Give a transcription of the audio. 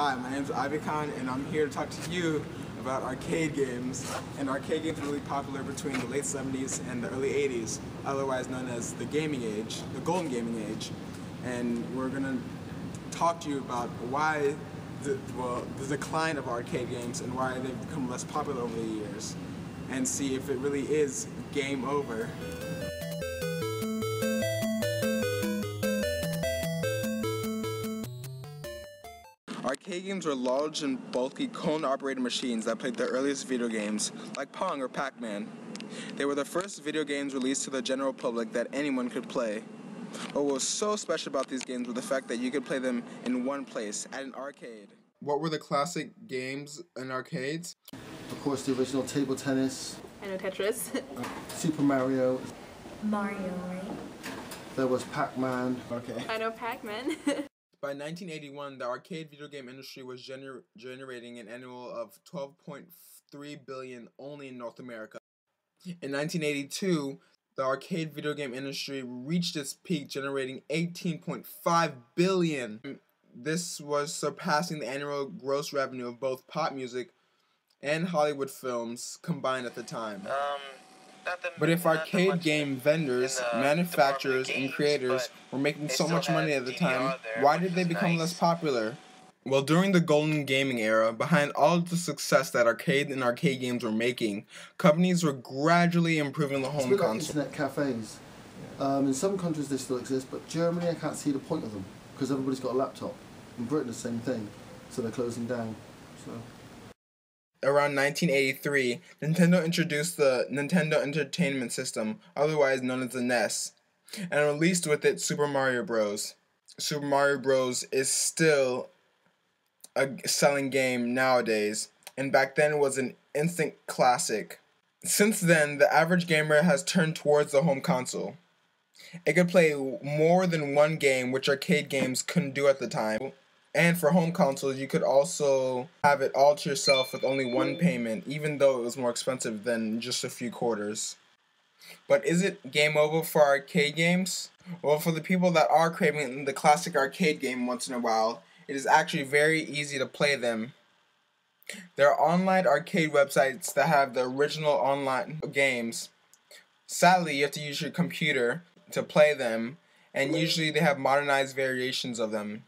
Hi, my name is Ivy Khan, and I'm here to talk to you about arcade games. And arcade games were really popular between the late 70s and the early 80s, otherwise known as the gaming age, the golden gaming age. And we're going to talk to you about why the decline of arcade games and why they've become less popular over the years, and see if it really is game over. Arcade games were large and bulky cone-operated machines that played the earliest video games, like Pong or Pac-Man. They were the first video games released to the general public that anyone could play. What was so special about these games was the fact that you could play them in one place, at an arcade. What were the classic games in arcades? Of course, the original table tennis. I know Tetris. Super Mario. Mario, right? There was Pac-Man. Okay. I know Pac-Man. By 1981, the arcade video game industry was generating an annual of $12.3 billion only in North America. In 1982, the arcade video game industry reached its peak, generating $18.5 billion. This was surpassing the annual gross revenue of both pop music and Hollywood films combined at the time. But if arcade game vendors, manufacturers, and creators were making so much money at the time, why did they become less popular? Well, during the golden gaming era, behind all of the success that arcade and arcade games were making, companies were gradually improving the home console. It's internet cafes. In some countries they still exist, but Germany, I can't see the point of them, because everybody's got a laptop. In Britain, the same thing, so they're closing down. Around 1983, Nintendo introduced the Nintendo Entertainment System, otherwise known as the NES, and released with it Super Mario Bros. Super Mario Bros. Is still a selling game nowadays, and back then was an instant classic. Since then, the average gamer has turned towards the home console. It could play more than one game, which arcade games couldn't do at the time. And for home consoles, you could also have it all to yourself with only one payment, even though it was more expensive than just a few quarters. But is it game over for arcade games? Well, for the people that are craving the classic arcade game once in a while, it is actually very easy to play them. There are online arcade websites that have the original online games. Sadly, you have to use your computer to play them, and usually they have modernized variations of them.